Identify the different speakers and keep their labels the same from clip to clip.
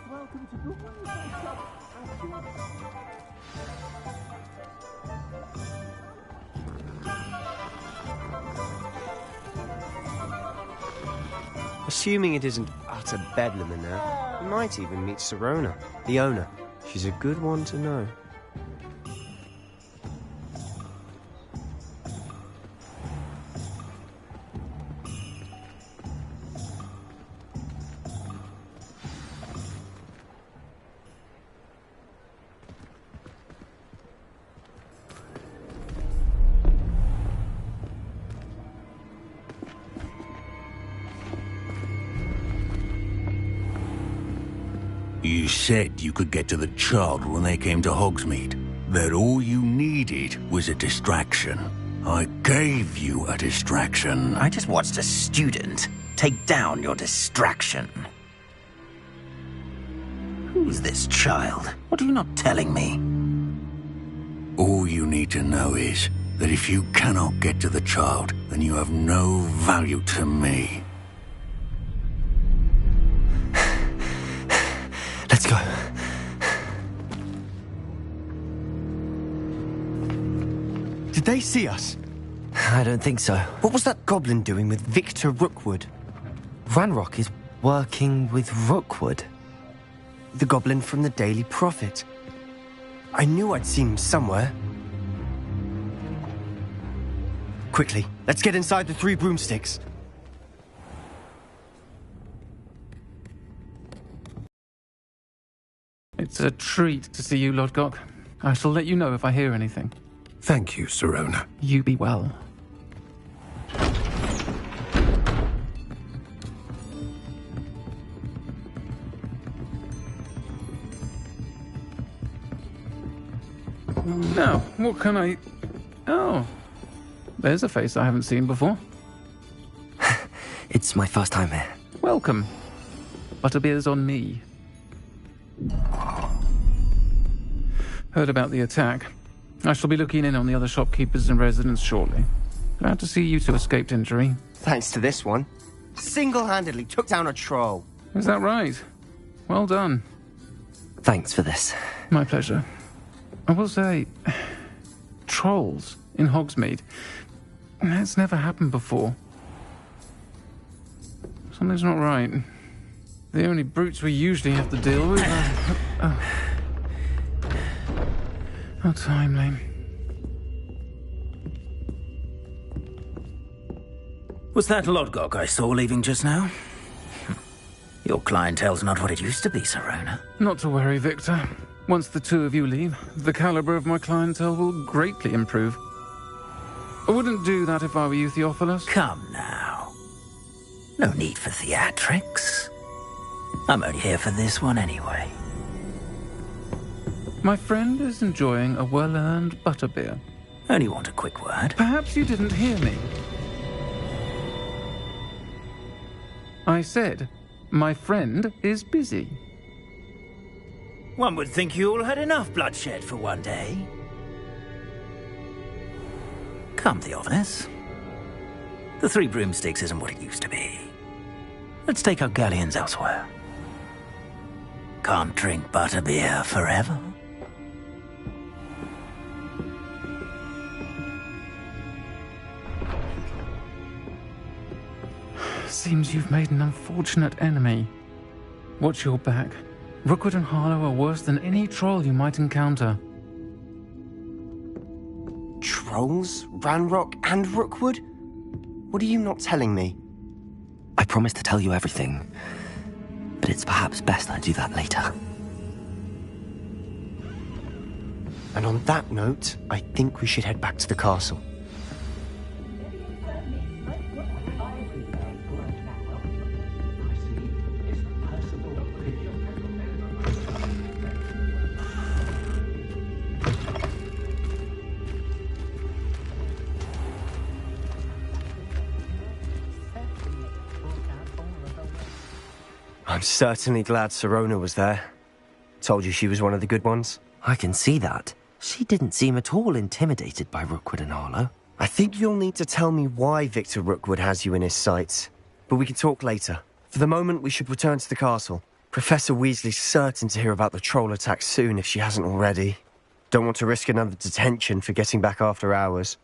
Speaker 1: welcome to the Wi-Fi shop Assuming it isn't utter bedlam in there, we might even meet Sirona, the owner. She's a good one to know.
Speaker 2: You said you could get to the child when they came to Hogsmeade. That all you needed was a distraction. I gave you a distraction.
Speaker 3: I just watched a student take down your distraction. Who's this child? What are you not telling me?
Speaker 2: All you need to know is that if you cannot get to the child, then you have no value to me.
Speaker 1: Let's go. Did they see us?
Speaker 4: I don't think so.
Speaker 1: What was that goblin doing with Victor Rookwood?
Speaker 4: Ranrock is working with Rookwood.
Speaker 1: The goblin from the Daily Prophet. I knew I'd seen him somewhere. Quickly, let's get inside the Three Broomsticks.
Speaker 5: It's a treat to see you, Lodgok. I shall let you know if I hear anything.
Speaker 2: Thank you, Sirona.
Speaker 5: You be well. Now, what can I... Oh, there's a face I haven't seen before.
Speaker 4: It's my first time here.
Speaker 5: Welcome. Butterbeer's on me. Heard about the attack. I shall be looking in on the other shopkeepers and residents shortly. Glad to see you two escaped injury.
Speaker 1: Thanks to this one. Single-handedly took down a troll.
Speaker 5: Is that right? Well done.
Speaker 4: Thanks for this.
Speaker 5: My pleasure. I will say, trolls in Hogsmeade. That's never happened before. Something's not right. The only brutes we usually have to deal with are... How timely.
Speaker 3: Was that Lodgok I saw leaving just now? Your clientele's not what it used to be, Sirona.
Speaker 5: Not to worry, Victor. Once the two of you leave, the caliber of my clientele will greatly improve. I wouldn't do that if I were you, Theophilus.
Speaker 3: Come now. No need for theatrics. I'm only here for this one anyway.
Speaker 5: My friend is enjoying a well-earned butterbeer.
Speaker 3: Only want a quick word.
Speaker 5: Perhaps you didn't hear me. I said, my friend is busy.
Speaker 3: One would think you all had enough bloodshed for one day. Come, Theophilus. The Three Broomsticks isn't what it used to be. Let's take our galleons elsewhere. Can't drink butterbeer forever.
Speaker 5: Seems you've made an unfortunate enemy. Watch your back. Rookwood and Harlow are worse than any troll you might encounter.
Speaker 1: Trolls? Ranrock and Rookwood? What are you not telling me?
Speaker 4: I promised to tell you everything, but it's perhaps best I do that later.
Speaker 1: And on that note, I think we should head back to the castle. I'm certainly glad Sirona was there. Told you she was one of the good ones.
Speaker 4: I can see that. She didn't seem at all intimidated by Rookwood and Harlow.
Speaker 1: I think you'll need to tell me why Victor Rookwood has you in his sights. But we can talk later. For the moment, we should return to the castle. Professor Weasley's certain to hear about the troll attack soon if she hasn't already. Don't want to risk another detention for getting back after hours.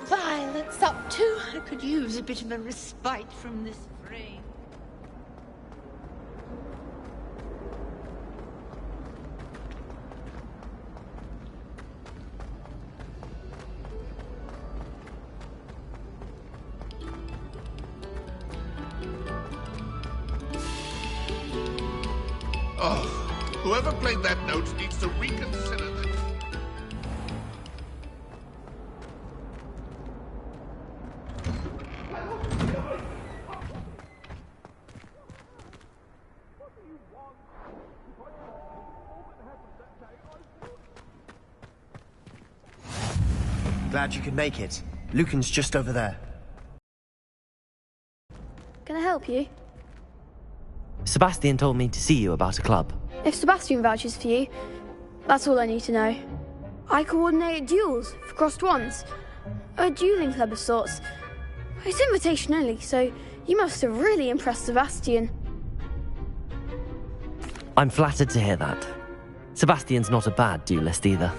Speaker 6: Violet's up to. I could use a bit of a respite from this frame.
Speaker 7: Oh, whoever played that note needs to reconsider the...
Speaker 1: Glad you could make it. Lucan's just over there.
Speaker 8: Can I help you?
Speaker 4: Sebastian told me to see you about a club.
Speaker 8: If Sebastian vouches for you, that's all I need to know. I coordinate duels for crossed wands. A dueling club of sorts. It's invitation only, so you must have really impressed Sebastian.
Speaker 4: I'm flattered to hear that. Sebastian's not a bad duelist either.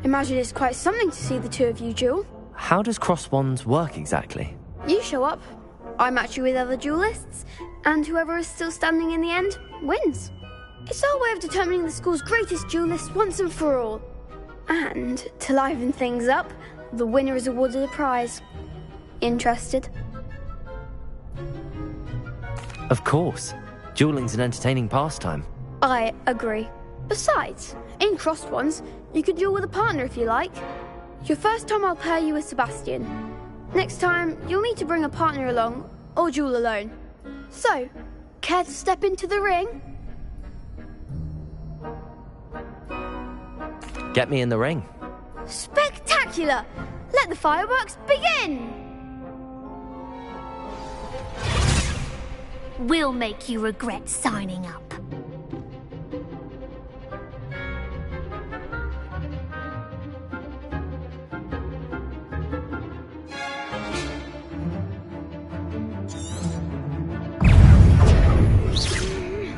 Speaker 8: Imagine it's quite something to see the two of you duel.
Speaker 4: How does cross wands work exactly?
Speaker 8: You show up, I match you with other duelists, and whoever is still standing in the end wins. It's our way of determining the school's greatest duelist once and for all. And to liven things up, the winner is awarded a prize. Interested?
Speaker 4: Of course. Dueling's an entertaining pastime.
Speaker 8: I agree. Besides, in crossed wands, you can duel with a partner if you like. Your first time I'll pair you with Sebastian. Next time, you'll need to bring a partner along, or duel alone. So, care to step into the ring?
Speaker 4: Get me in the ring.
Speaker 8: Spectacular! Let the fireworks begin!
Speaker 9: We'll make you regret signing up.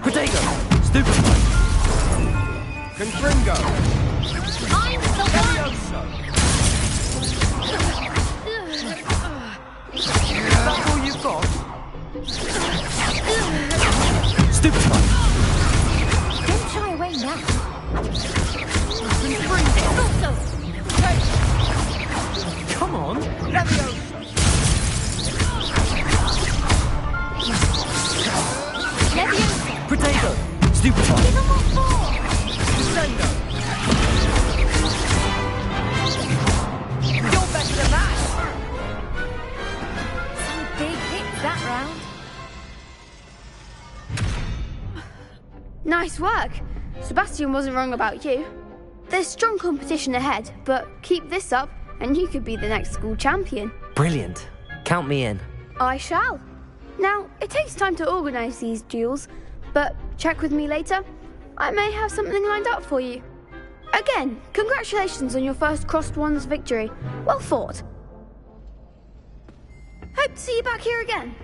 Speaker 4: Potato! Stupid!
Speaker 1: Confringo!
Speaker 9: I'm the one!
Speaker 1: That's all you've got?
Speaker 4: Stupid!
Speaker 9: Don't shy away now.
Speaker 1: Confringo!
Speaker 9: Also,
Speaker 4: Come on!
Speaker 9: Leviosa!
Speaker 4: Potato! Stupid!
Speaker 9: Give him what for!
Speaker 6: You're better than that!
Speaker 9: Some big hits that round.
Speaker 8: Nice work. Sebastian wasn't wrong about you. There's strong competition ahead, but keep this up and you could be the next school champion.
Speaker 4: Brilliant. Count me in.
Speaker 8: I shall. Now, it takes time to organise these duels, but check with me later. I may have something lined up for you. Again, congratulations on your first Crossed Wands victory. Well fought. Hope to see you back here again.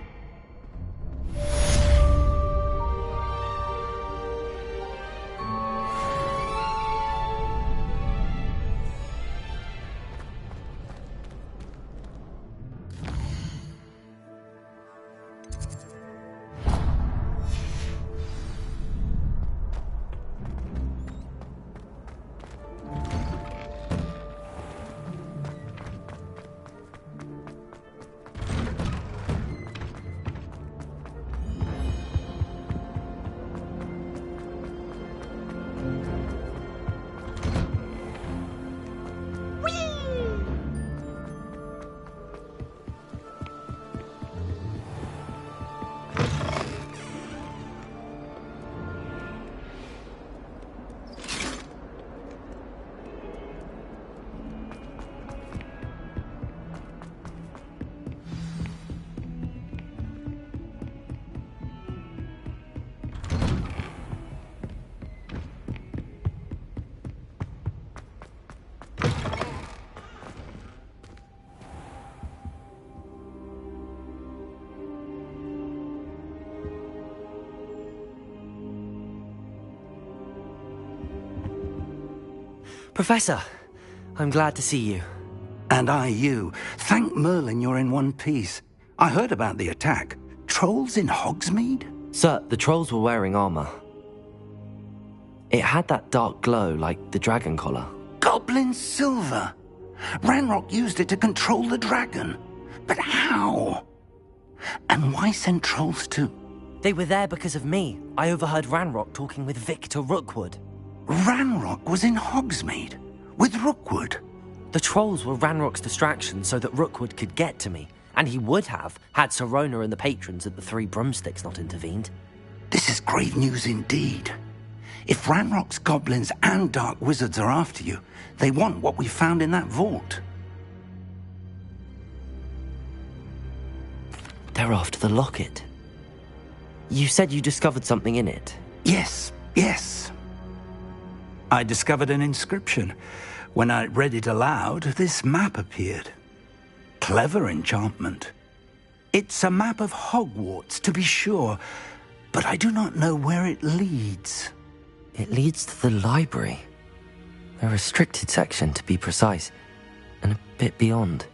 Speaker 4: Professor, I'm glad to see you.
Speaker 2: And I you. Thank Merlin you're in one piece. I heard about the attack. Trolls in Hogsmeade?
Speaker 4: Sir, the trolls were wearing armor. It had that dark glow like the dragon collar.
Speaker 2: Goblin silver. Ranrock used it to control the dragon. But how? And why send trolls too?
Speaker 4: They were there because of me. I overheard Ranrock talking with Victor Rookwood.
Speaker 2: Ranrock was in Hogsmeade with Rookwood.
Speaker 4: The trolls were Ranrock's distraction so that Rookwood could get to me, and he would have had Sirona and the patrons at the Three Broomsticks not intervened.
Speaker 2: This is grave news indeed. If Ranrock's goblins and dark wizards are after you, they want what we found in that vault.
Speaker 4: They're after the locket. You said you discovered something in it.
Speaker 2: Yes. I discovered an inscription. When I read it aloud, this map appeared. Clever enchantment. It's a map of Hogwarts, to be sure, but I do not know where it leads.
Speaker 4: It leads to the library. A restricted section, to be precise, and a bit beyond.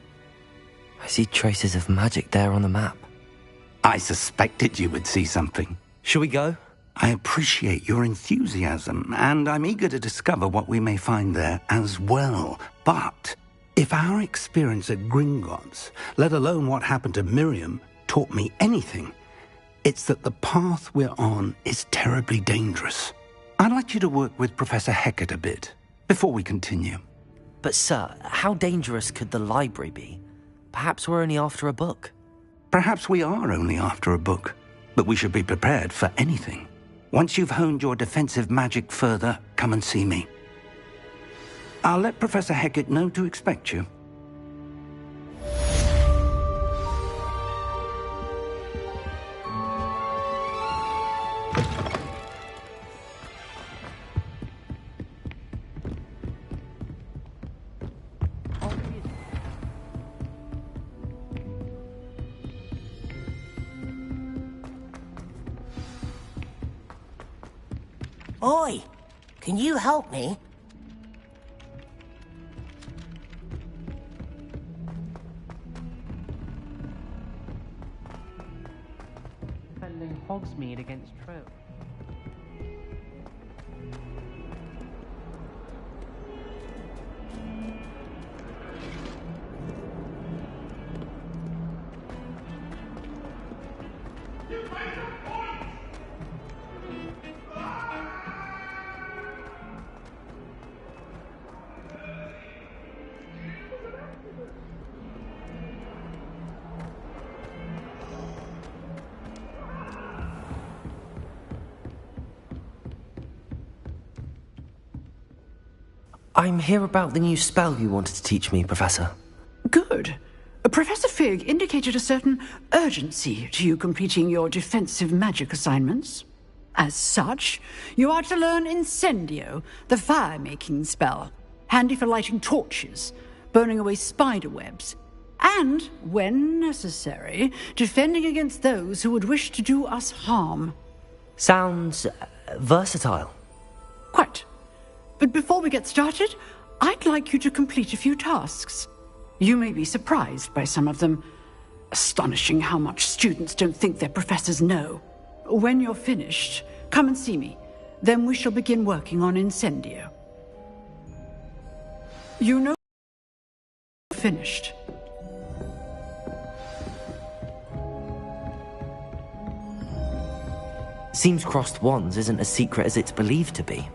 Speaker 4: I see traces of magic there on the map.
Speaker 2: I suspected you would see something.
Speaker 4: Shall we go?
Speaker 2: I appreciate your enthusiasm, and I'm eager to discover what we may find there as well. But if our experience at Gringotts, let alone what happened to Miriam, taught me anything, it's that the path we're on is terribly dangerous. I'd like you to work with Professor Hecat a bit before we continue.
Speaker 4: But sir, how dangerous could the library be? perhaps we're only after a book.
Speaker 2: Perhaps we are only after a book, but we should be prepared for anything. Once you've honed your defensive magic further, come and see me. I'll let Professor Hecat know to expect you.
Speaker 10: Oi! Can you help me?
Speaker 11: Defending Hogsmeade against True.
Speaker 4: I'm here about the new spell you wanted to teach me, Professor.
Speaker 12: Good. Professor Fig indicated a certain urgency to you completing your defensive magic assignments. As such, you are to learn Incendio, the fire-making spell, handy for lighting torches, burning away spider webs, and, when necessary, defending against those who would wish to do us harm.
Speaker 4: Sounds versatile.
Speaker 12: Quite. But before we get started, I'd like you to complete a few tasks. You may be surprised by some of them. Astonishing how much students don't think their professors know. When you're finished, come and see me. Then we shall begin working on Incendio. You know finished.
Speaker 4: Seems crossed wands isn't as secret as it's believed to be.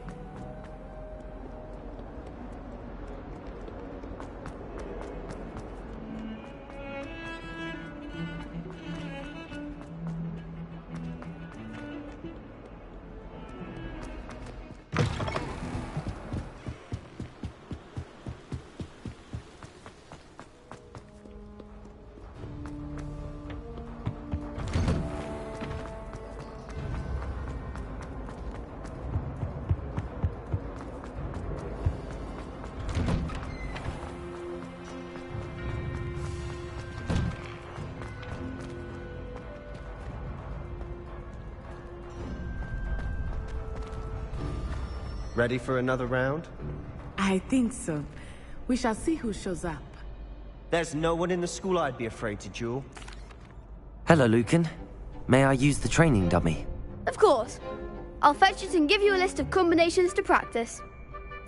Speaker 1: Ready for another round?
Speaker 13: I think so. We shall see who shows up.
Speaker 1: There's no one in the school I'd be afraid to duel.
Speaker 4: Hello, Lucan. May I use the training dummy?
Speaker 8: Of course. I'll fetch it and give you a list of combinations to practice.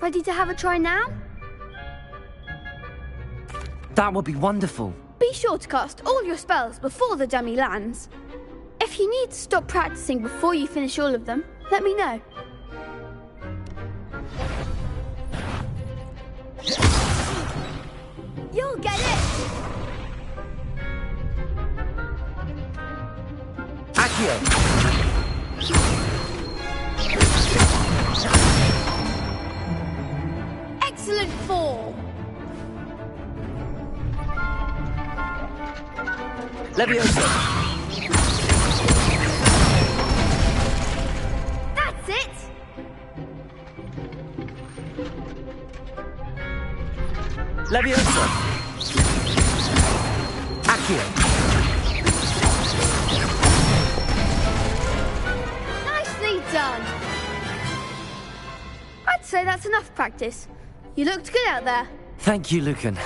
Speaker 8: Ready to have a try now?
Speaker 4: That would be wonderful.
Speaker 8: Be sure to cast all your spells before the dummy lands. If you need to stop practicing before you finish all of them, let me know. You'll get it!
Speaker 4: Accio!
Speaker 8: Excellent fall!
Speaker 4: Leviosa!
Speaker 8: That's it!
Speaker 4: Leviosa! Accio!
Speaker 8: Nicely done! I'd say that's enough practice. You looked good out there.
Speaker 4: Thank you, Lucan.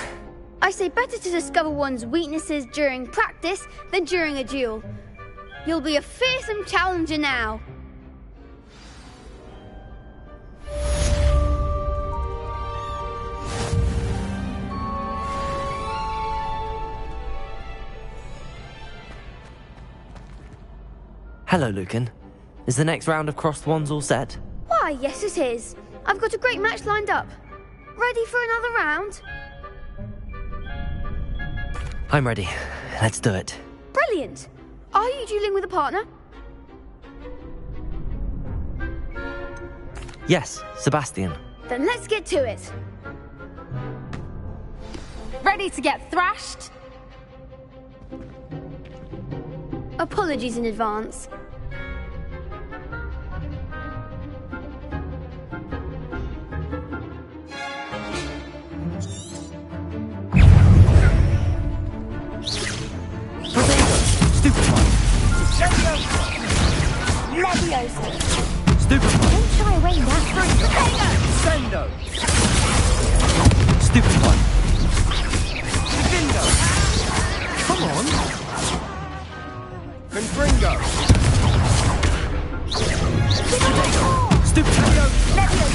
Speaker 8: I say better to discover one's weaknesses during practice than during a duel. You'll be a fearsome challenger now.
Speaker 4: Hello, Lucan. Is the next round of crossed wands all set?
Speaker 8: Why, yes it is. I've got a great match lined up. Ready for another round?
Speaker 4: I'm ready. Let's do it.
Speaker 8: Brilliant! Are you dueling with a partner?
Speaker 4: Yes, Sebastian.
Speaker 8: Then let's get to it.
Speaker 9: Ready to get thrashed?
Speaker 8: Apologies in advance.
Speaker 9: Leviosa.
Speaker 4: Stupid.
Speaker 9: Don't shy away now.
Speaker 1: Sendo!
Speaker 4: Stupid one.
Speaker 1: Divindo! Come on! Confringo!
Speaker 4: Stupid.
Speaker 9: Leviosa.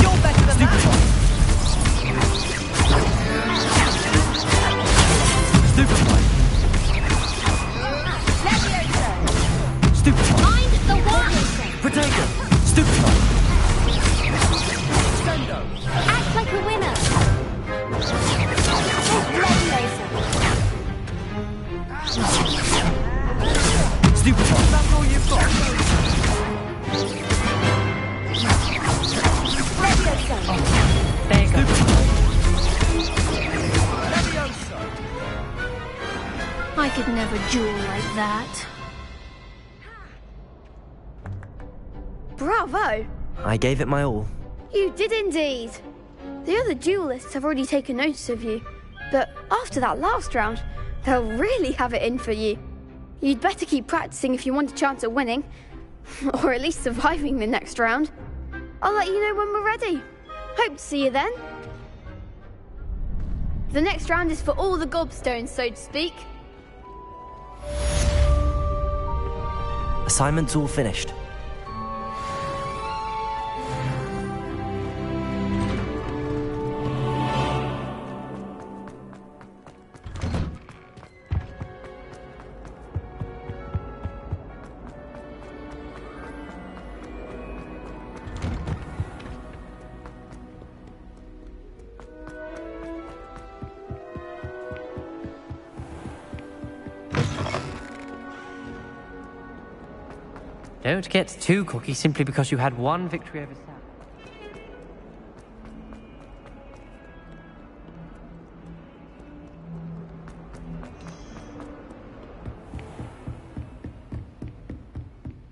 Speaker 1: You're better than that!
Speaker 4: Stupid one.
Speaker 9: Leviosa.
Speaker 4: Stupid one.
Speaker 9: Mind the one.
Speaker 4: Potato. Stupid one.
Speaker 1: Sendo!
Speaker 9: Act like a winner. Leviosa.
Speaker 4: Stupid one.
Speaker 1: That's all you've got!
Speaker 9: Leviosa.
Speaker 4: There you go.
Speaker 1: Leviosa!
Speaker 8: I could never duel like that. Bravo!
Speaker 4: I gave it my all.
Speaker 8: You did indeed. The other duelists have already taken notice of you, but after that last round, they'll really have it in for you. You'd better keep practicing if you want a chance at winning, or at least surviving the next round. I'll let you know when we're ready. Hope to see you then. The next round is for all the gobstones, so to speak.
Speaker 4: Assignment's all finished.
Speaker 11: Don't get too cocky simply because you had one victory over Sam.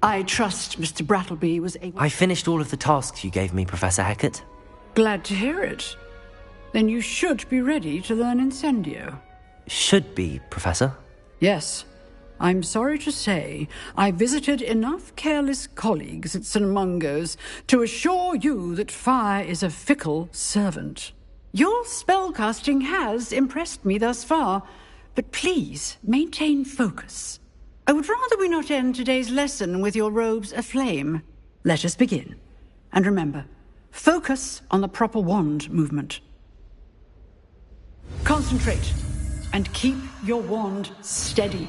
Speaker 12: I trust Mr. Brattleby was able...
Speaker 4: I finished all of the tasks you gave me, Professor Hecat.
Speaker 12: Glad to hear it. Then you should be ready to learn Incendio.
Speaker 4: Should be, Professor.
Speaker 12: Yes. I'm sorry to say, I visited enough careless colleagues at St. Mungo's to assure you that fire is a fickle servant. Your spellcasting has impressed me thus far, but please maintain focus. I would rather we not end today's lesson with your robes aflame. Let us begin. And remember, focus on the proper wand movement. Concentrate, and keep your wand steady.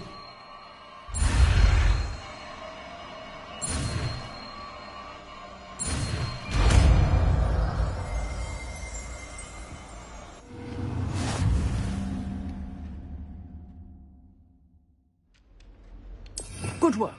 Speaker 12: Good work.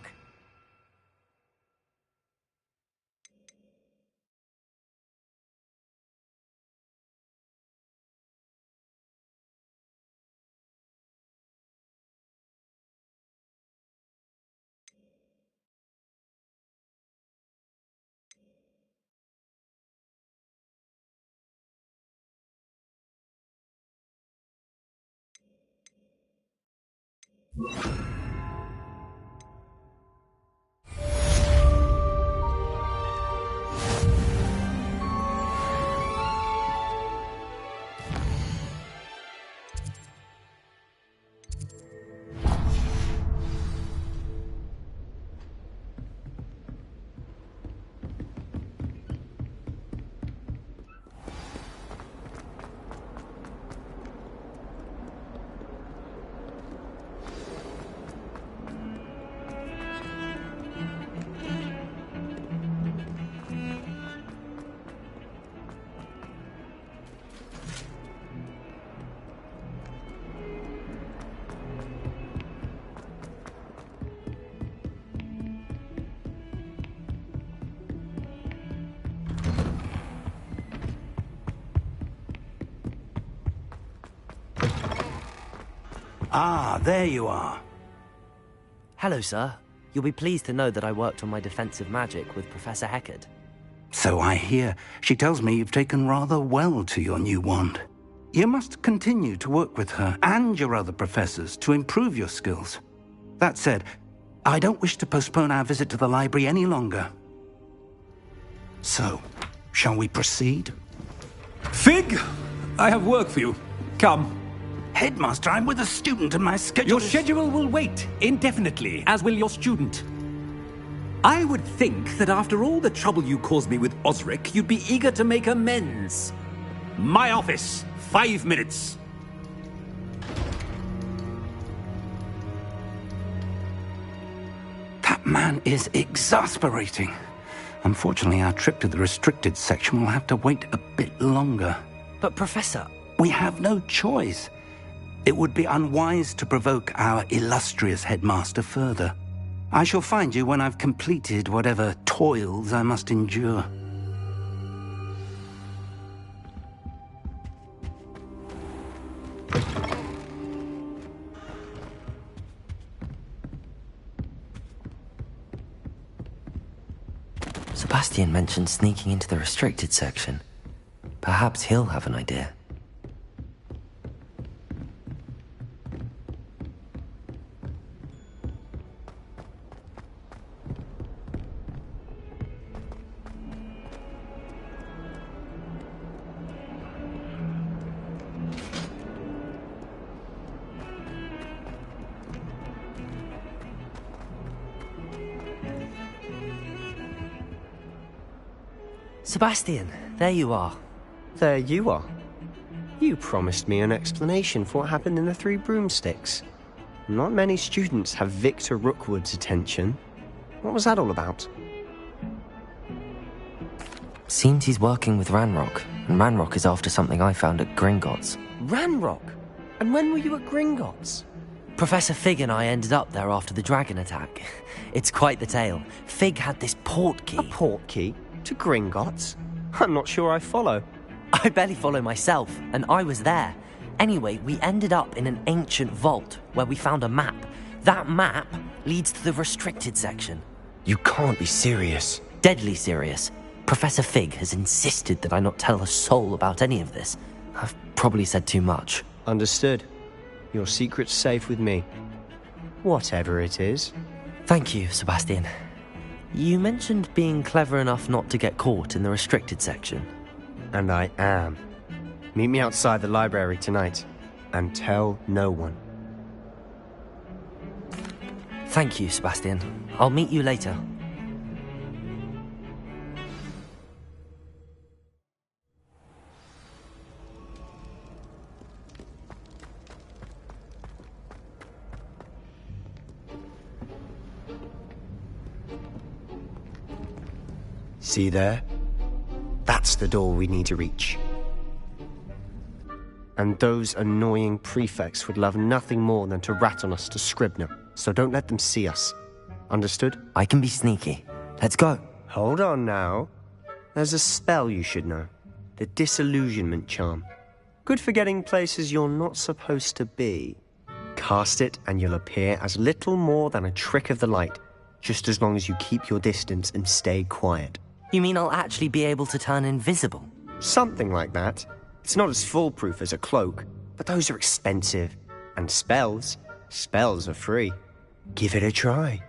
Speaker 2: Ah, there you are.
Speaker 4: Hello, sir. You'll be pleased to know that I worked on my defensive magic with Professor Heckard.
Speaker 2: So I hear. She tells me you've taken rather well to your new wand. You must continue to work with her and your other professors to improve your skills. That said, I don't wish to postpone our visit to the library any longer. So, shall we proceed?
Speaker 14: Fig! I have work for you. Come.
Speaker 2: Headmaster, I'm with a student and my schedule
Speaker 14: Your schedule will wait indefinitely, as will your student. I would think that after all the trouble you caused me with Osric, you'd be eager to make amends. My office, 5 minutes.
Speaker 2: That man is exasperating. Unfortunately, our trip to the restricted section will have to wait a bit longer.
Speaker 4: But, Professor...
Speaker 2: We have no choice. It would be unwise to provoke our illustrious headmaster further. I shall find you when I've completed whatever toils I must endure.
Speaker 4: Sebastian mentioned sneaking into the restricted section. Perhaps he'll have an idea. Sebastian, there you are.
Speaker 1: There you are. You promised me an explanation for what happened in the Three Broomsticks. Not many students have Victor Rookwood's attention. What was that all about?
Speaker 4: Seems he's working with Ranrock, and Ranrock is after something I found at Gringotts.
Speaker 1: Ranrock? And when were you at Gringotts?
Speaker 4: Professor Fig and I ended up there after the dragon attack. It's quite the tale. Fig had this port key.
Speaker 1: A port key? To Gringotts? I'm not sure I follow.
Speaker 4: I barely follow myself, and I was there. Anyway, we ended up in an ancient vault where we found a map. That map leads to the restricted section.
Speaker 1: You can't be serious.
Speaker 4: Deadly serious. Professor Fig has insisted that I not tell a soul about any of this. I've probably said too much.
Speaker 1: Understood. Your secret's safe with me. Whatever it is.
Speaker 4: Thank you, Sebastian. You mentioned being clever enough not to get caught in the restricted section.
Speaker 1: And I am. Meet me outside the library tonight, and tell no one.
Speaker 4: Thank you, Sebastian. I'll meet you later.
Speaker 1: See there? That's the door we need to reach. And those annoying prefects would love nothing more than to rat on us to Scribner, so don't let them see us. Understood?
Speaker 4: I can be sneaky. Let's go.
Speaker 1: Hold on now. There's a spell you should know. The Disillusionment Charm. Good for getting places you're not supposed to be. Cast it and you'll appear as little more than a trick of the light, just as long as you keep your distance and stay quiet.
Speaker 4: You mean I'll actually be able to turn invisible?
Speaker 1: Something like that. It's not as foolproof as a cloak, but those are expensive. And spells are free. Give it a try.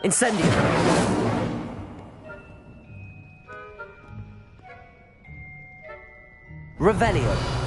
Speaker 4: Incendio! Revelio!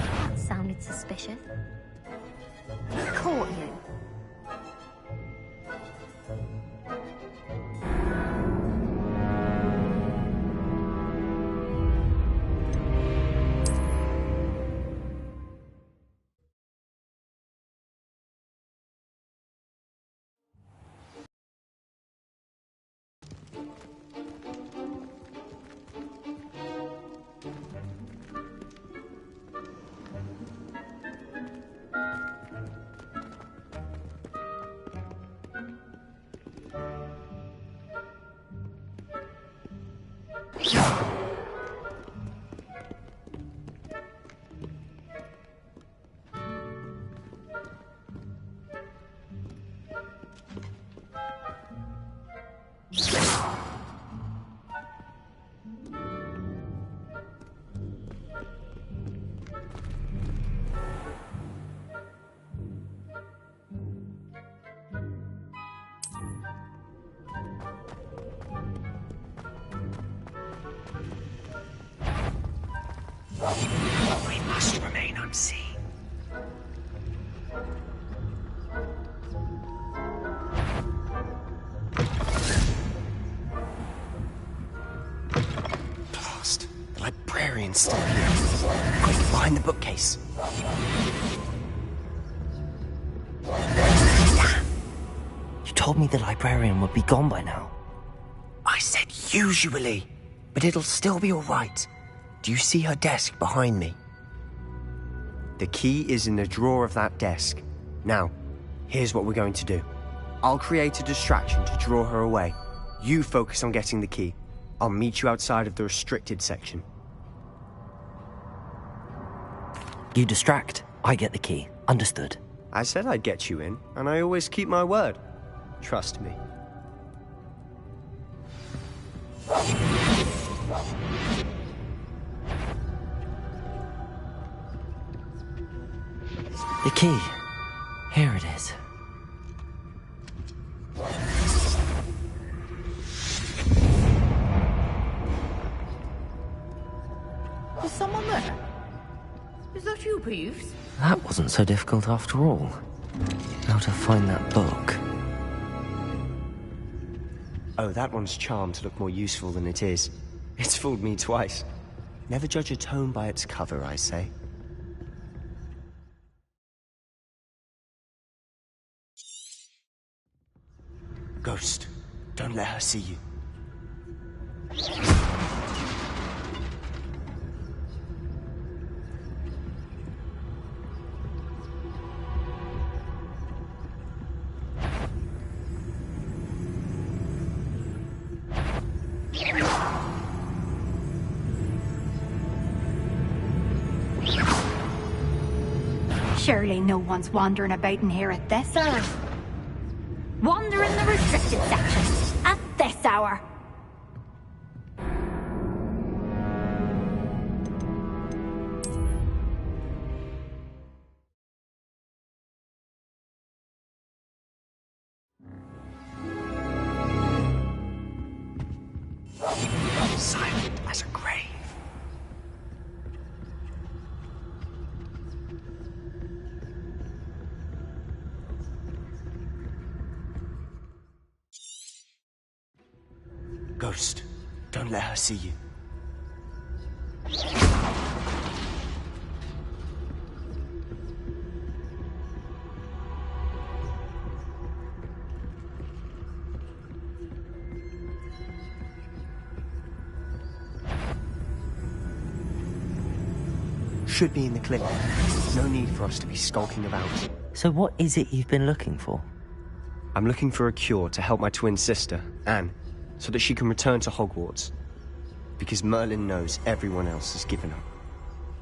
Speaker 9: That sounded suspicious. Who caught you?
Speaker 1: We must remain unseen. Blast. The librarian's still here. Quick, behind the bookcase.
Speaker 4: Damn! You told me the librarian would be gone by now.
Speaker 1: I said usually, but it'll still be all right. Do you see her desk behind me? The key is in the drawer of that desk. Now, here's what we're going to do. I'll create a distraction to draw her away. You focus on getting the key. I'll meet you outside of the restricted section.
Speaker 4: You distract, I get the key. Understood.
Speaker 1: I said I'd get you in, and I always keep my word. Trust me.
Speaker 4: The key. Here it is.
Speaker 13: Is someone there? Is that you, Peeves?
Speaker 4: That wasn't so difficult after all. How to find that book.
Speaker 1: Oh, that one's charmed to look more useful than it is. It's fooled me twice. Never judge a tome by its cover, I say. Ghost, don't let her see you.
Speaker 15: Surely no one's wandering about in here at this hour. Wander in the restricted section at this hour.
Speaker 1: Silent as a grave. Ghost, don't let her see you. Should be in the clinic. No need for us to be skulking about.
Speaker 4: So what is it you've been looking for?
Speaker 1: I'm looking for a cure to help my twin sister, Anne, so that she can return to Hogwarts. Because Merlin knows everyone else has given up.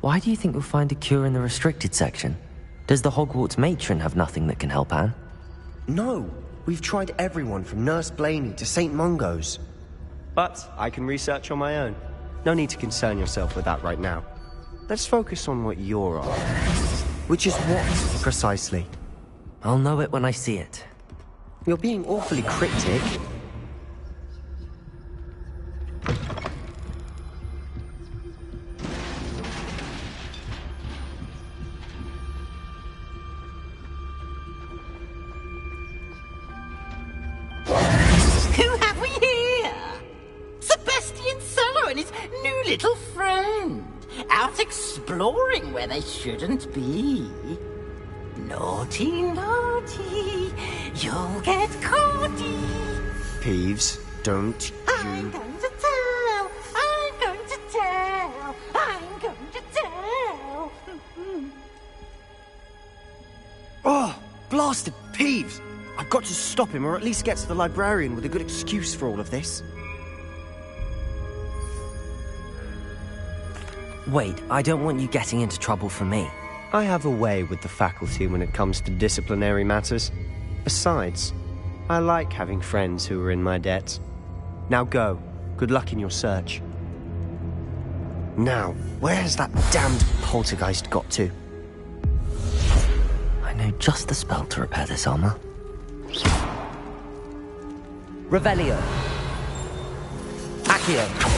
Speaker 4: Why do you think you'll find a cure in the restricted section? Does the Hogwarts matron have nothing that can help Anne?
Speaker 1: No! We've tried everyone from Nurse Blaney to St. Mungo's. But I can research on my own. No need to concern yourself with that right now. Let's focus on what you're on. Which is what, precisely?
Speaker 4: I'll know it when I see it.
Speaker 1: You're being awfully cryptic.
Speaker 10: little friend, out exploring where they shouldn't be. Naughty, naughty, you'll get caughty.
Speaker 1: Peeves, don't
Speaker 10: I'm going to tell, I'm going to tell, I'm going to tell.
Speaker 1: Oh, blasted Peeves! I've got to stop him, or at least get to the librarian with a good excuse for all of this.
Speaker 4: Wait, I don't want you getting into trouble for me.
Speaker 1: I have a way with the faculty when it comes to disciplinary matters. Besides, I like having friends who are in my debt. Now go. Good luck in your search. Now, where's that damned poltergeist got to?
Speaker 4: I know just the spell to repair this armor. Revelio. Accio.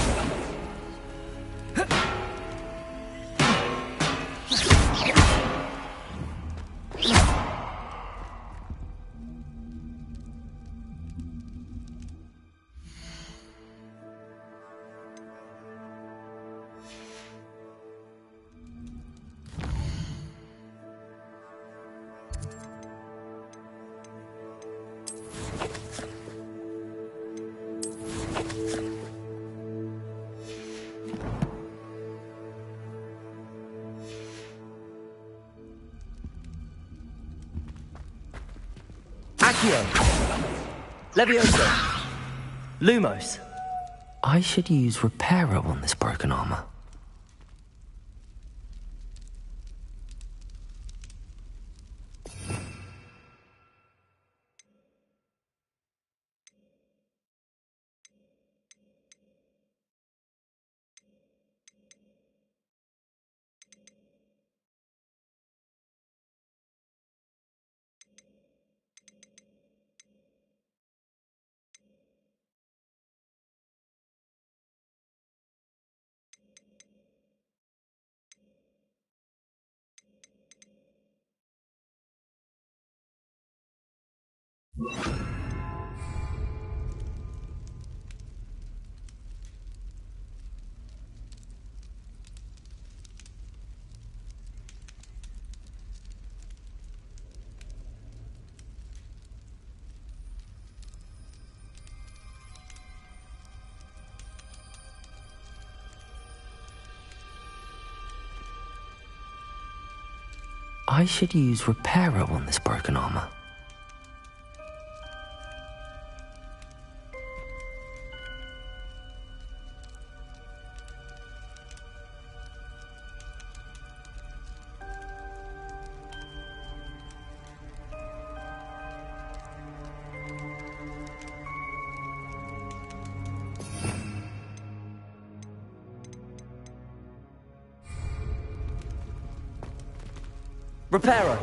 Speaker 4: Accio. Levioso. Lumos. I should use Reparo on this broken armor. I should use Reparo on this broken armor. Reparo.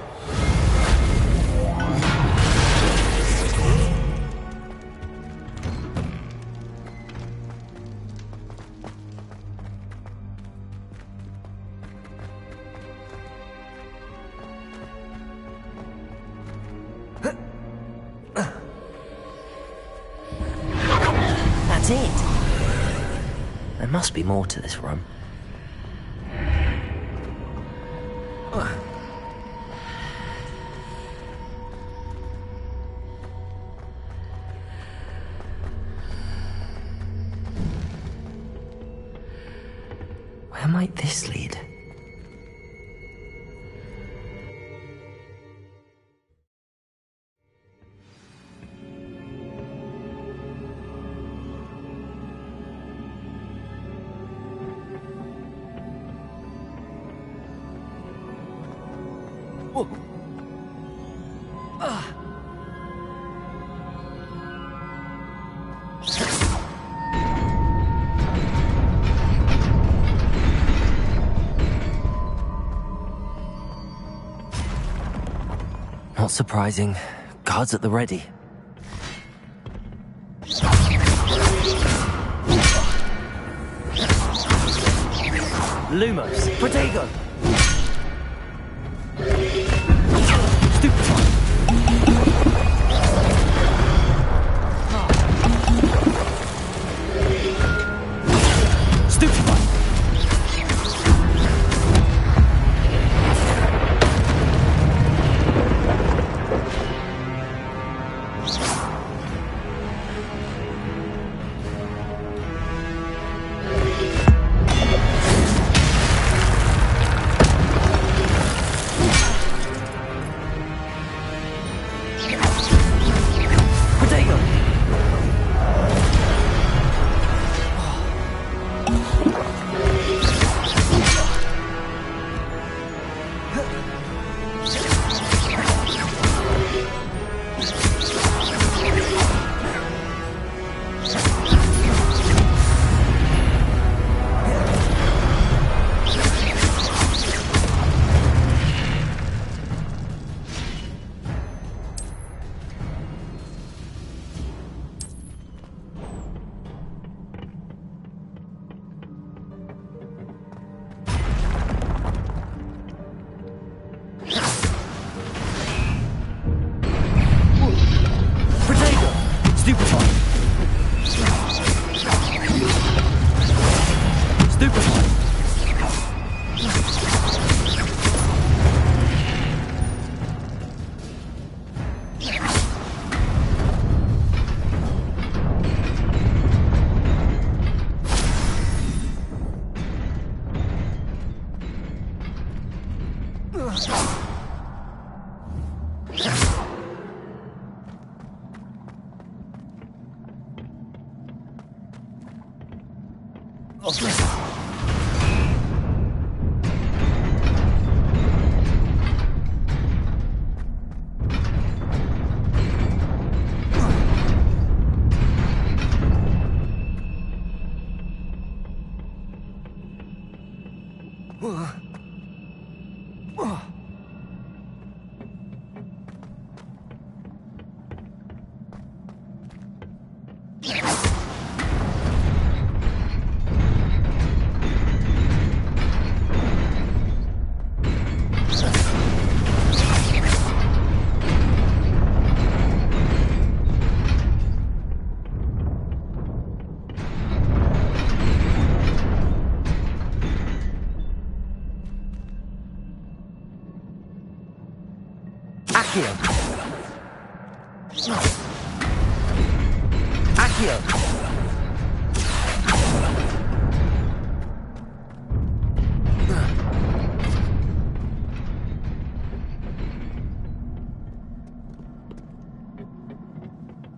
Speaker 4: That's it. There must be more to this room. Where might this lead? Not surprising. Guards at the ready. Lumos. Protego. Stupefy. Stupefy.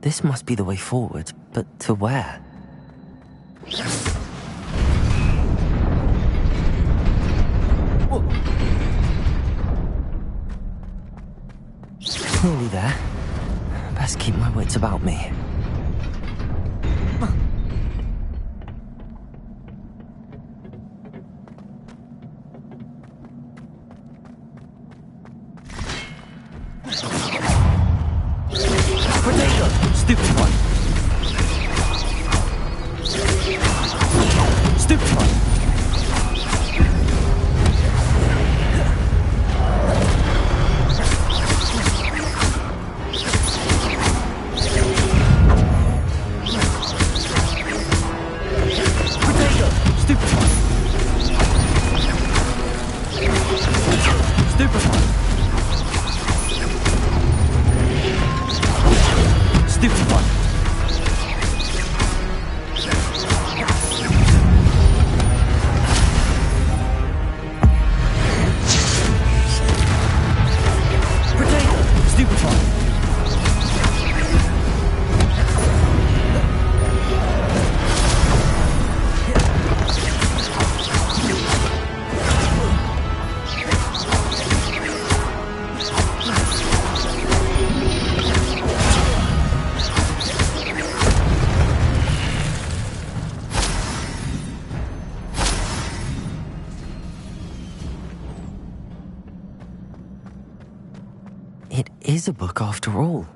Speaker 4: This must be the way forward, but to where? Nearly there. Best keep my wits about me.
Speaker 3: Stupid one. Stupid one. Potato. Stupid one. Stupid one. Stupid one. Potato. Stupid one.
Speaker 4: It is a book after all.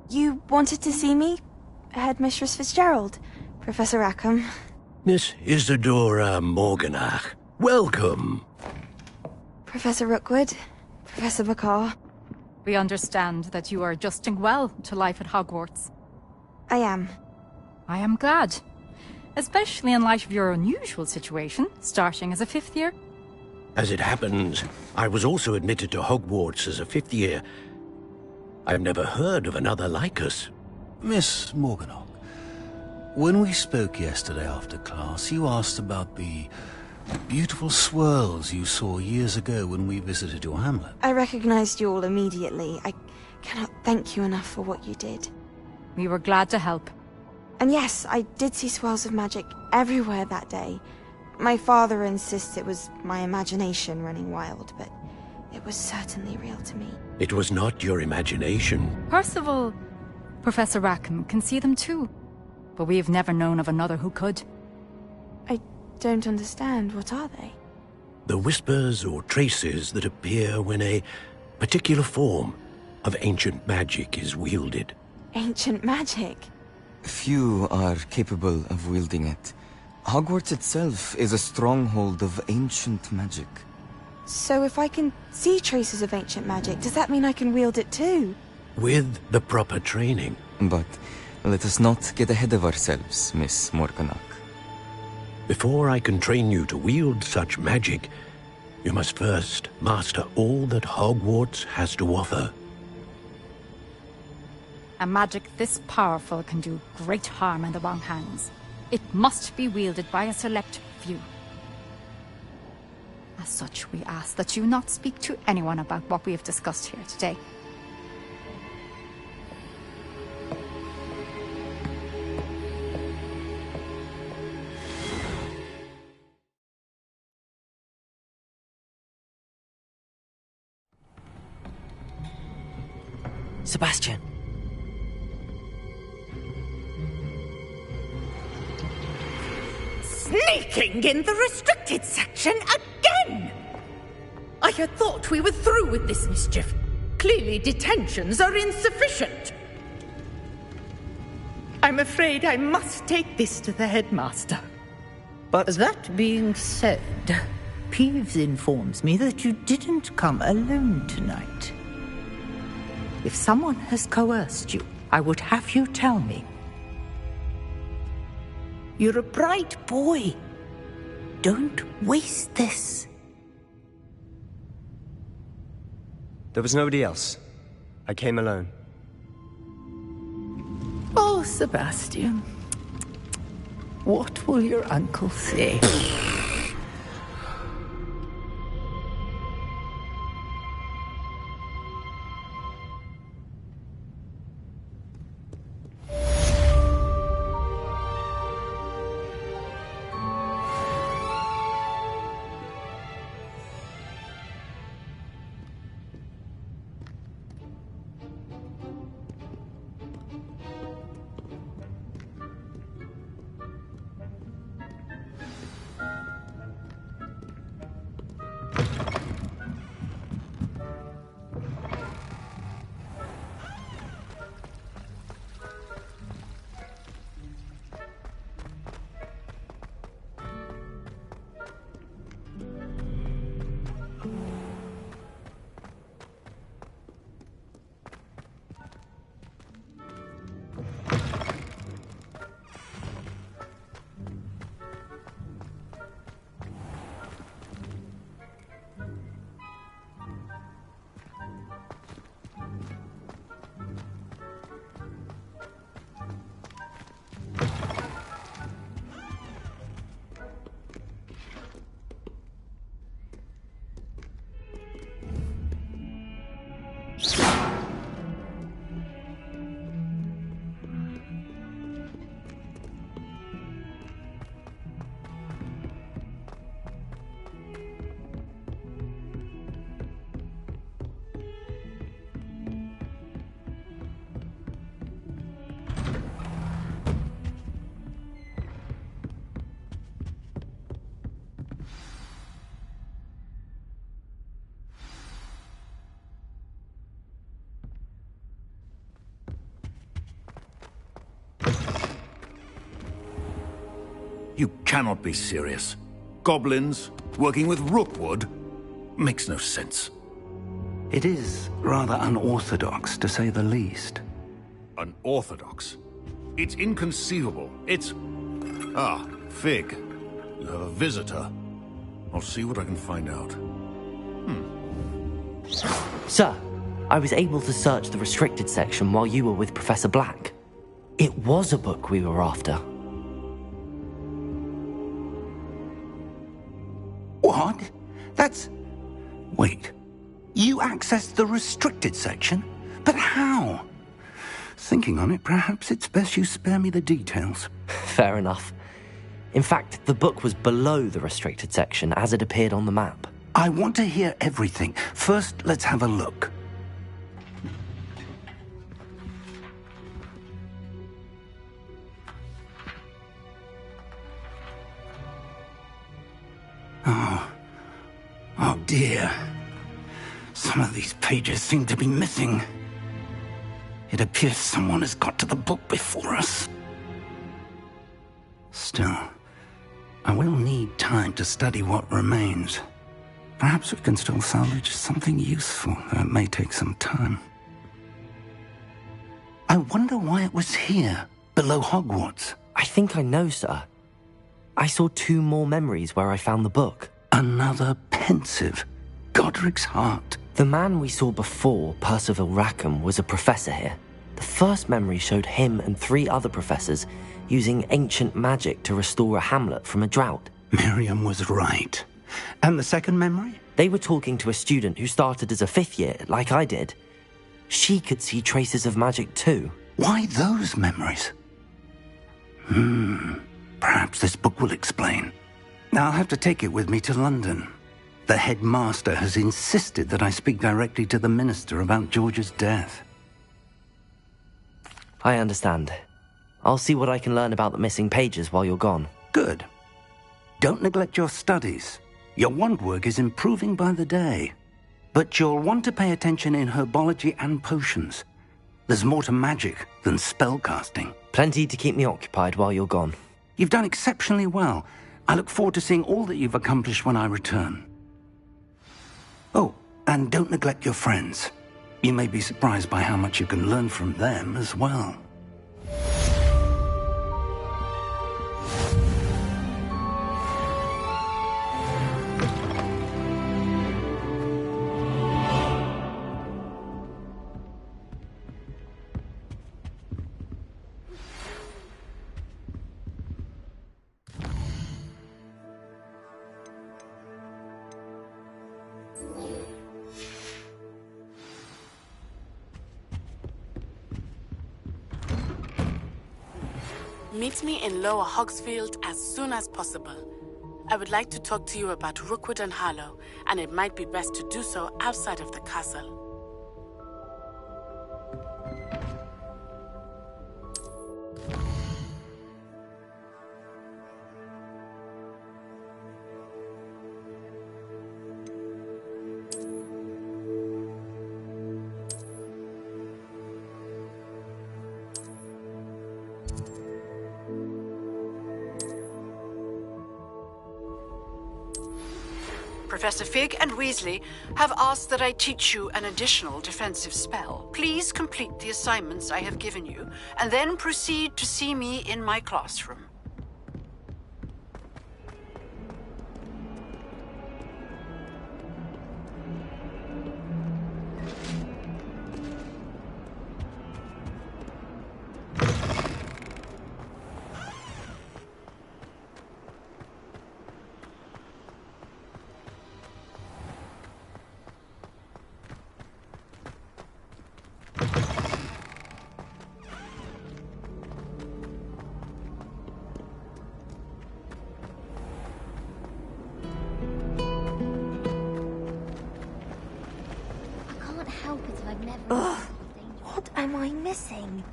Speaker 16: You wanted to see me? Headmistress Fitzgerald, Professor Rackham.
Speaker 17: Miss Isadora Morganach, welcome.
Speaker 16: Professor Rookwood, Professor McCaw.
Speaker 15: We understand that you are adjusting well to life at Hogwarts.
Speaker 16: I am.
Speaker 15: I am glad. Especially in light of your unusual situation, starting as a 5th year.
Speaker 17: As it happens, I was also admitted to Hogwarts as a 5th year. I've never heard of another like us.
Speaker 18: Miss Morganach, when we spoke yesterday after class, you asked about the beautiful swirls you saw years ago when we visited your hamlet.
Speaker 16: I recognized you all immediately. I cannot thank you enough for what you did.
Speaker 15: We were glad to help.
Speaker 16: And yes, I did see swirls of magic everywhere that day. My father insists it was my imagination running wild, but it was certainly real to me.
Speaker 17: It was not your imagination.
Speaker 15: Percival, Professor Rackham can see them too. But we have never known of another who could.
Speaker 16: I don't understand. What are they?
Speaker 17: The whispers or traces that appear when a particular form of ancient magic is wielded.
Speaker 16: Ancient magic?
Speaker 4: Few are capable of wielding it. Hogwarts itself is a stronghold of ancient magic.
Speaker 16: So if I can see traces of ancient magic, does that mean I can wield it too?
Speaker 17: With the proper training.
Speaker 4: But let us not get ahead of ourselves, Miss Morganach.
Speaker 17: Before I can train you to wield such magic, you must first master all that Hogwarts has to offer.
Speaker 15: A magic this powerful can do great harm in the wrong hands. It must be wielded by a select few. As such, we ask that you not speak to anyone about what we have discussed here today.
Speaker 4: Sebastian.
Speaker 13: Sneaking in the restricted section again! I had thought we were through with this mischief. Clearly detentions are insufficient. I'm afraid I must take this to the headmaster.
Speaker 1: But
Speaker 6: that being said, Peeves informs me that you didn't come alone tonight. If someone has coerced you, I would have you tell me. You're a bright boy. Don't waste this.
Speaker 1: There was nobody else. I came alone.
Speaker 6: Oh, Sebastian. What will your uncle say?
Speaker 18: You cannot be serious. Goblins working with Rookwood makes no sense.
Speaker 2: It is rather unorthodox, to say the least.
Speaker 18: Unorthodox? It's inconceivable. It's... Ah, Fig. You have a visitor. I'll see what I can find out.
Speaker 4: Sir, I was able to search the restricted section while you were with Professor Black. It was a book we were after.
Speaker 2: What? That's... Wait. You accessed the restricted section? But how? Thinking on it, perhaps it's best you spare me the details.
Speaker 4: Fair enough. In fact, the book was below the restricted section as it appeared on the map.
Speaker 2: I want to hear everything. First, let's have a look. Oh dear. Some of these pages seem to be missing. It appears someone has got to the book before us. Still, I will need time to study what remains. Perhaps we can still salvage something useful, though it may take some time. I wonder why it was here, below Hogwarts.
Speaker 4: I think I know, sir. I saw 2 more memories where I found the book.
Speaker 2: Another pensive. Godric's heart.
Speaker 4: The man we saw before, Percival Rackham, was a professor here. The first memory showed him and 3 other professors using ancient magic to restore a hamlet from a drought.
Speaker 2: Miriam was right. And the second memory?
Speaker 4: They were talking to a student who started as a 5th year, like I did. She could see traces of magic too.
Speaker 2: Why those memories? Perhaps this book will explain. I'll have to take it with me to London. The headmaster has insisted that I speak directly to the minister about George's death.
Speaker 4: I understand. I'll see what I can learn about the missing pages while you're gone.
Speaker 2: Good. Don't neglect your studies. Your wand work is improving by the day. But you'll want to pay attention in herbology and potions. There's more to magic than spellcasting.
Speaker 4: Plenty to keep me occupied while you're gone.
Speaker 2: You've done exceptionally well. I look forward to seeing all that you've accomplished when I return. Oh, and don't neglect your friends. You may be surprised by how much you can learn from them as well.
Speaker 19: Meet me in Lower Hogsfield as soon as possible. I would like to talk to you about Rookwood and Harlow, and it might be best to do so outside of the castle.
Speaker 12: Professor Fig and Weasley have asked that I teach you an additional defensive spell. Please complete the assignments I have given you, and then proceed to see me in my classroom.
Speaker 9: Ugh, what am I missing?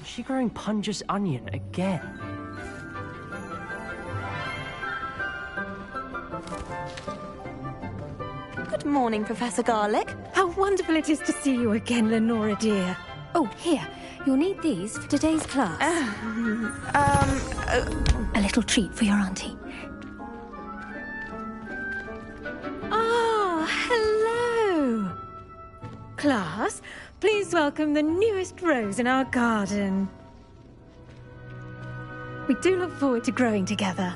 Speaker 11: Is she growing Punja's onion again?
Speaker 20: Good morning, Professor Garlick.
Speaker 21: How wonderful it is to see you again, Lenora dear. Oh, here. You'll need these for today's class. A little treat for your auntie. Ah, hello. Class, please welcome the newest rose in our garden. We do look forward to growing together.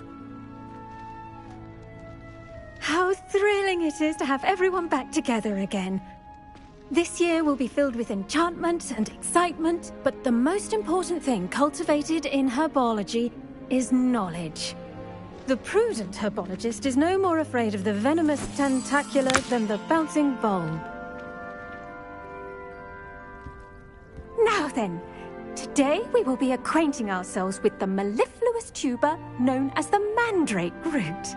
Speaker 21: How thrilling it is to have everyone back together again. This year will be filled with enchantment and excitement, but the most important thing cultivated in herbology is knowledge. The prudent herbologist is no more afraid of the venomous tentacula than the bouncing bulb. Now then, today we will be acquainting ourselves with the mellifluous tuber known as the mandrake root.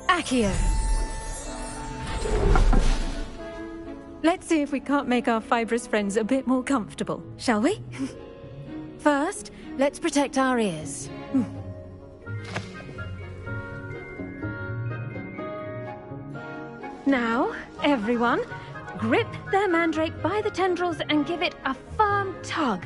Speaker 21: Accio. Let's see if we can't make our fibrous friends a bit more comfortable, shall we? First, let's protect our ears. Now, everyone, grip their mandrake by the tendrils and give it a firm tug.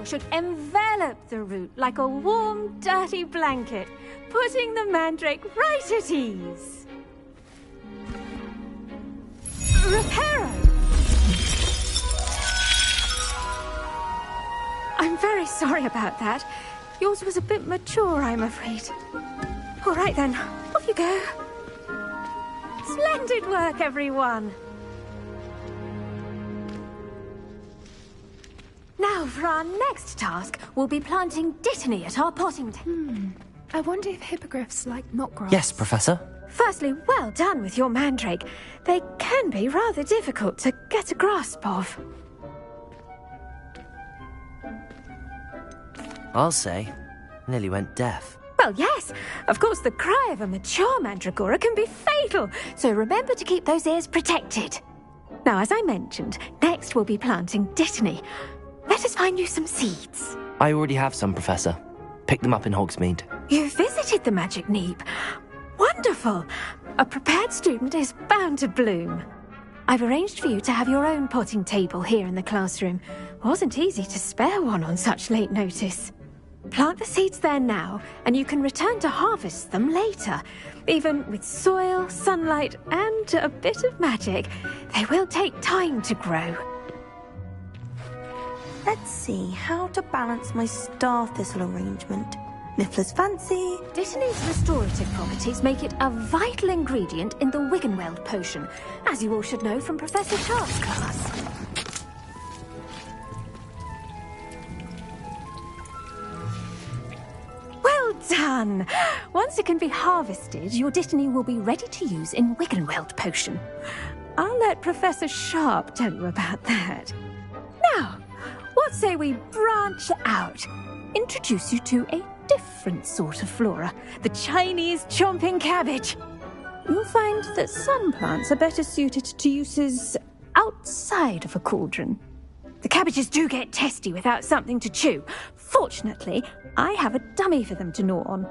Speaker 21: Should envelop the root like a warm, dirty blanket, putting the mandrake right at ease. Reparo! I'm very sorry about that. Yours was a bit mature, I'm afraid. All right then, off you go. Splendid work, everyone. Now, for our next task, we'll be planting dittany at our potting
Speaker 22: I wonder if hippogriffs like knotgrass.
Speaker 4: Yes, Professor.
Speaker 21: Firstly, well done with your mandrake. They can be rather difficult to get a grasp of.
Speaker 4: I'll say, nearly went deaf.
Speaker 21: Well, yes. Of course, the cry of a mature mandragora can be fatal, so remember to keep those ears protected. Now, as I mentioned, next we'll be planting dittany. Let us find you some seeds.
Speaker 4: I already have some, Professor. Picked them up in Hogsmeade.
Speaker 21: You visited the Magic Neep. Wonderful. A prepared student is bound to bloom. I've arranged for you to have your own potting table here in the classroom. Wasn't easy to spare one on such late notice. Plant the seeds there now, and you can return to harvest them later. Even with soil, sunlight, and a bit of magic, they will take time to grow.
Speaker 20: Let's see how to balance my star thistle arrangement. Niffler's fancy.
Speaker 21: Dittany's restorative properties make it a vital ingredient in the Wiggenweld potion, as you all should know from Professor Sharp's class. Well done! Once it can be harvested, your dittany will be ready to use in Wiggenweld potion. I'll let Professor Sharp tell you about that. Now, what say we branch out? Introduce you to a different sort of flora, the Chinese chomping cabbage. You'll find that some plants are better suited to uses outside of a cauldron. The cabbages do get testy without something to chew. Fortunately, I have a dummy for them to gnaw on.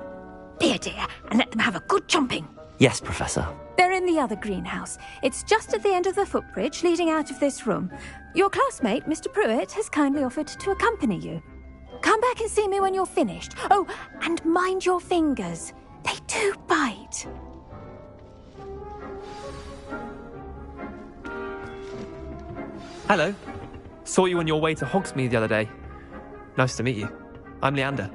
Speaker 21: Here, dear, and let them have a good chomping.
Speaker 4: Yes, Professor.
Speaker 21: They're in the other greenhouse. It's just at the end of the footbridge leading out of this room. Your classmate, Mr. Pruitt, has kindly offered to accompany you. Come back and see me when you're finished. Oh, and mind your fingers. They do bite.
Speaker 23: Hello. Saw you on your way to Hogsmeade the other day. Nice to meet you. I'm Leander.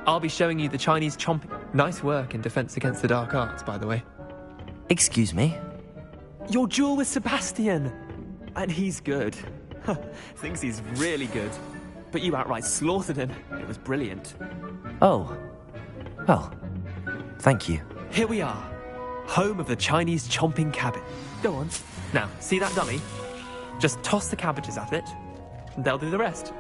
Speaker 23: I'll be showing you the Chinese chomping. Nice work in Defense Against the Dark Arts, by the way.
Speaker 4: Excuse me?
Speaker 23: Your duel with Sebastian. And he's good. Thinks he's really good. But you outright slaughtered him. It was brilliant.
Speaker 4: Oh. Well, thank you.
Speaker 23: Here we are. Home of the Chinese chomping cabbage. Go on. Now, see that dummy? Just toss the cabbages at it, and they'll do the rest.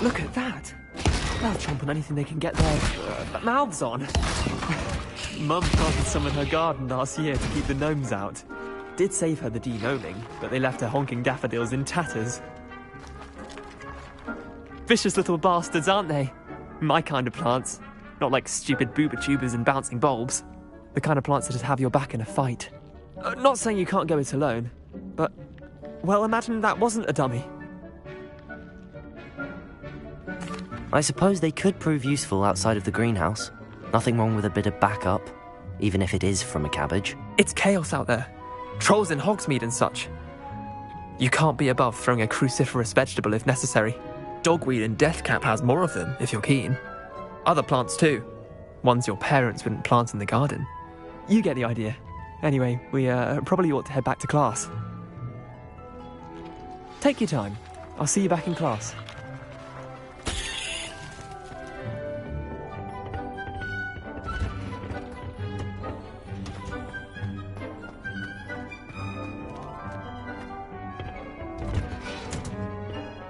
Speaker 23: Look at that. They'll chomp on anything they can get their mouths on. Mum planted some in her garden last year to keep the gnomes out. Did save her the de-gnoming, but they left her honking daffodils in tatters. Vicious little bastards, aren't they? My kind of plants. Not like stupid booba tubers and bouncing bulbs. The kind of plants that just have your back in a fight. Not saying you can't go it alone, but, well, imagine that wasn't a dummy.
Speaker 4: I suppose they could prove useful outside of the greenhouse. Nothing wrong with a bit of backup, even if it is from a cabbage.
Speaker 23: It's chaos out there. Trolls in Hogsmeade and such. You can't be above throwing a cruciferous vegetable if necessary. Dogweed and deathcap has more of them, if you're keen. Other plants too. Ones your parents wouldn't plant in the garden. You get the idea. Anyway, we probably ought to head back to class. Take your time. I'll see you back in class.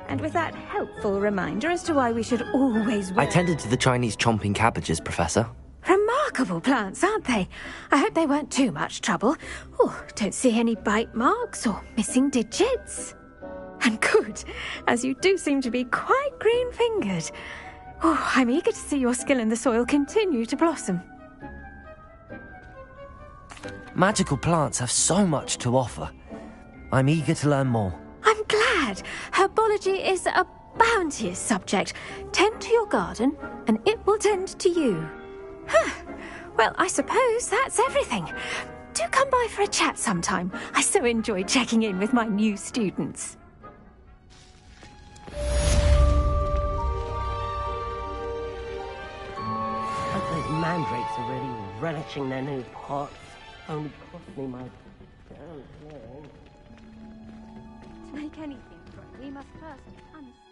Speaker 21: And with that helpful reminder as to why we should always wear...
Speaker 4: I tended to the Chinese chomping cabbages, Professor.
Speaker 21: Remarkable plants, aren't they? I hope they weren't too much trouble. Oh, don't see any bite marks or missing digits. And good, as you do seem to be quite green-fingered. Oh, I'm eager to see your skill in the soil continue to blossom.
Speaker 4: Magical plants have so much to offer. I'm eager to learn more.
Speaker 21: I'm glad. Herbology is a bounteous subject. Tend to your garden, and it will tend to you. Well, I suppose that's everything. Do come by for a chat sometime. I so enjoy checking in with my new students.
Speaker 5: Hope those mandrakes servants are really relishing their new pots. Only cost me my damn hearing.
Speaker 21: To make anything grow, we must first understand.